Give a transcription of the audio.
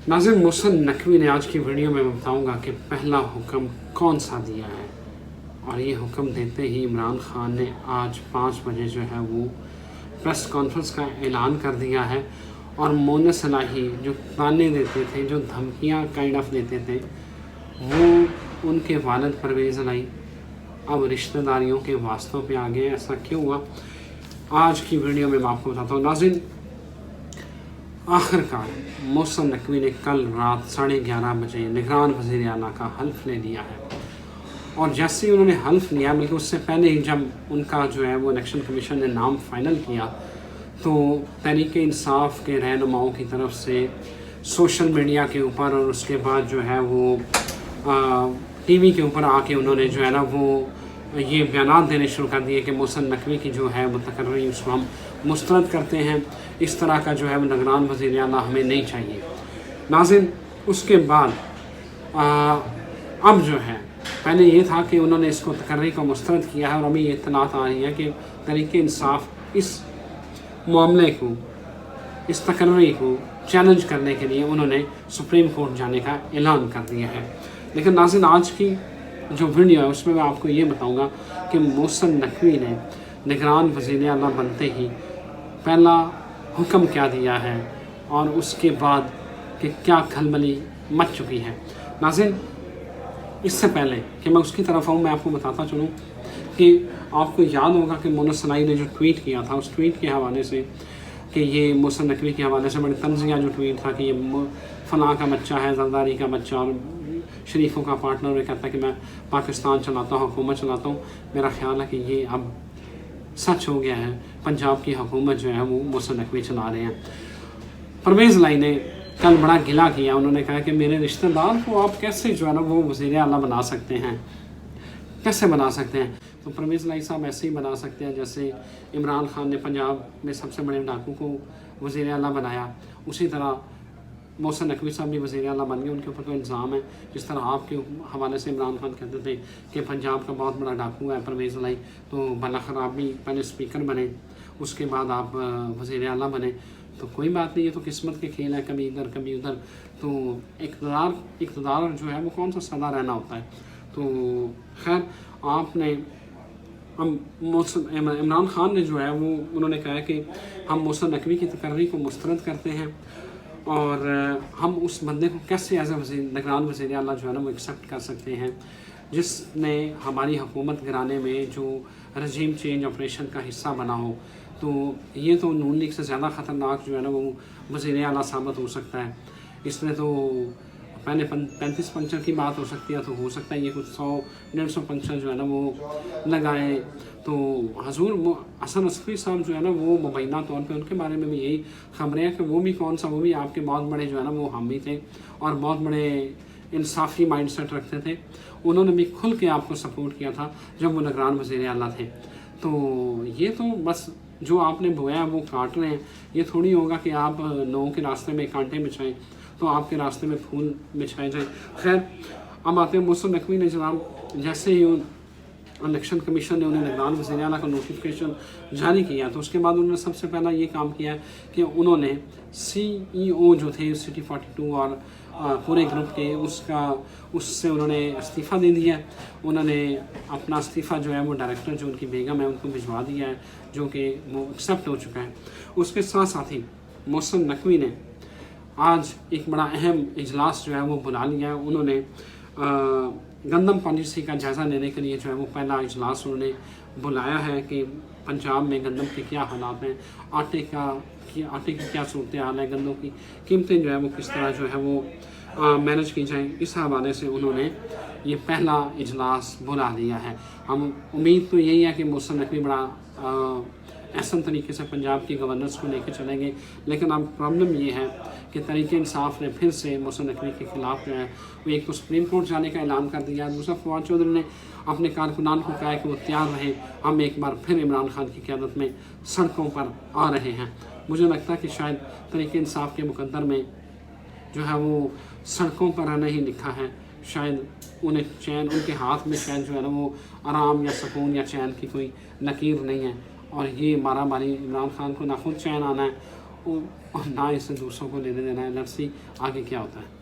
नाज़रीन, मोहसिन नकवी ने आज की वीडियो में बताऊंगा कि पहला हुक्म कौन सा दिया है। और ये हुक्म देते ही इमरान खान ने आज 5 बजे जो है वो प्रेस कॉन्फ्रेंस का ऐलान कर दिया है। और मोनस इलाही जो ताने देते थे, जो धमकियां काइंड ऑफ देते थे, वो उनके वालिद परवेज़ इलाही अब रिश्तेदारियों के वास्तों पे आ गए। ऐसा क्यों हुआ, आज की वीडियो में मैं आपको बताता हूँ। नाज़रीन, आखिरकार मोहसिन नकवी ने कल रात 11:30 बजे निगरान वज़ीर आला का हल्फ ले लिया है। और जैसे ही उन्होंने हल्फ लिया, बल्कि उससे पहले ही जब उनका जो है वो इलेक्शन कमीशन ने नाम फाइनल किया, तो तहरीक इंसाफ के रहनुमाओं की तरफ से सोशल मीडिया के ऊपर और उसके बाद जो है वो टीवी के ऊपर आके उन्होंने जो है ना वो ये बयान देने शुरू कर दिए कि मोहसिन नकवी की जो है वो तकर्री उसको हम मुस्तरद करते हैं। इस तरह का जो है वो निगरान वज़ीर आला हमें नहीं चाहिए। नाज़रीन, उसके बाद अब जो है, पहले ये था कि उन्होंने इसको तकर्री को मुस्तरद किया है, और अभी ये इत्तलात आ रही है कि तहरीक इंसाफ इस मामले को, इस तकर्री को चैलेंज करने के लिए उन्होंने सुप्रीम कोर्ट जाने का ऐलान कर दिया है। लेकिन नाज़रीन, आज की जो वीडियो है उसमें मैं आपको ये बताऊंगा कि मोहसिन नकवी ने निगरान वज़ीर आला बनते ही पहला हुक्म क्या दिया है और उसके बाद कि क्या खलबली मच चुकी है। नाज़रीन, इससे पहले कि मैं उसकी तरफ आऊँ, मैं आपको बताता चलूँ कि आपको याद होगा कि मोनस इलाही ने जो ट्वीट किया था, उस ट्वीट के हवाले से कि ये मोहसिन नकवी के हवाले से बड़ी तंज़िया जो ट्वीट था कि ये फलां का बच्चा है, जरदारी का बच्चा और शरीफों का पार्टनर, ये कहता है कि मैं पाकिस्तान चलाता हूँ, हुकूमत चलाता हूँ। मेरा ख्याल है कि ये अब सच हो गया है, पंजाब की हुकूमत जो है वो मोहसिन नकवी चला रहे हैं। परवेज़ इलाही ने कल बड़ा गिला किया, उन्होंने कहा कि मेरे रिश्तेदार को आप कैसे जो है ना वो वज़ीर आला बना सकते हैं, कैसे बना सकते हैं। तो परवेज़ इलाही साहब ऐसे ही बना सकते हैं जैसे इमरान खान ने पंजाब में सबसे बड़े डाकू को वज़ीर आला बनाया, उसी तरह मोहसिन नकवी साहब भी वज़ीर आला बन गए। उनके ऊपर कोई इल्ज़ाम है, जिस तरह आपके हवाले से इमरान खान कहते थे कि पंजाब का बहुत बड़ा डाकू है परवेज़ इलाही, तो बलाखिर आप भी पहले स्पीकर बने, उसके बाद आप वज़ीर आला बने। तो कोई बात नहीं, ये तो किस्मत के खेल है, कभी इधर कभी उधर। तो इक़्तिदार जो है वो कौन सा सदा रहना होता है। तो खैर, आपने इमरान खान ने जो है वो उन्होंने कहा कि हम मोहसिन नकवी की तकर्री को मुस्तरद करते हैं और हम उस बंदे को कैसे एज ए निगरान वज़ीर आला जो है ना वो एक्सेप्ट कर सकते हैं, जिसने हमारी हुकूमत गिराने में जो रजीम चेंज ऑपरेशन का हिस्सा बना हो। तो ये तो नून लीग से ज़्यादा ख़तरनाक जो है ना वो वज़ीर आला साबित हो सकता है। इसमें तो पहले 35 पंचर की बात हो सकती है, तो हो सकता है ये कुछ 100-150 पंचर जो है ना वो लगाए। तो हजूर हसन असफ़ी साहब जो है ना वो मुबैना तौर पे उनके बारे में भी यही खबरें हैं कि वो भी कौन सा, वो भी आपके बहुत बड़े जो है ना वो हामी थे और बहुत बड़े इंसाफ़ी माइंड सेट रखते थे। उन्होंने भी खुल के आपको सपोर्ट किया था जब वो निगरान वज़ीर आला थे। तो ये तो बस जो आपने बोया वो काट रहे हैं। ये थोड़ी होगा कि आप लोगों के रास्ते में कांटे बिछाएं तो आपके रास्ते में फूल बिछाए जाएं। खैर, अब आते हैं मोहसिन नकवी ने जनाब, जैसे ही इलेक्शन कमीशन ने उन्हें निगरान वज़ीर आला का नोटिफिकेशन जारी किया, तो उसके बाद उन्होंने सबसे पहला ये काम किया कि उन्होंने CEO जो थे सिटी 42 और पूरे ग्रुप के, उससे उन्होंने इस्तीफ़ा दे दिया। उन्होंने अपना इस्तीफ़ा जो है वो डायरेक्टर जो उनकी बेगम है उनको भिजवा दिया है, जो कि वो एक्सेप्ट हो चुका है। उसके साथ साथ ही मोहसिन नकवी ने आज एक बड़ा अहम इजलास जो है वो बुला लिया है। उन्होंने गंदम पॉलिसी का जायज़ा लेने के लिए जो है वो पहला इजलास उन्होंने बुलाया है कि पंजाब में गंदम के क्या हालात हैं, आटे की क्या सूरत हाल है, गंदों की कीमतें जो है वो किस तरह जो है वो मैनेज की जाएँ। इस हवाले से उन्होंने ये पहला इजलास बुला लिया है। हम उम्मीद तो यही है कि मोहसिन नकवी बड़ा ऐसा तरीके से पंजाब की गवर्नेंस को लेकर चलेंगे। लेकिन अब प्रॉब्लम ये है कि तहरीक इंसाफ ने फिर से मोहसिन नकवी के खिलाफ जो है वो एक तो सुप्रीम कोर्ट जाने का ऐलान कर दिया है, दूसरा फवाद चौधरी ने अपने कारकुनान को कहा है कि वो तैयार रहे, हम एक बार फिर इमरान खान की क़यादत में सड़कों पर आ रहे हैं। मुझे लगता है कि शायद तहरीक इंसाफ के मुकद्दर में जो है वो सड़कों पर रहना ही लिखा है। शायद उन्हें चैन, उनके हाथ में शायद जो है ना वो आराम या सुकून या चैन की कोई लकीर नहीं है। और ये मारा मारी इमरान खान को ना खुद चैन आना है اور نہ اسے دوسروں کو لینے دینا ہے. لیٹس سی آگے کیا ہوتا ہے.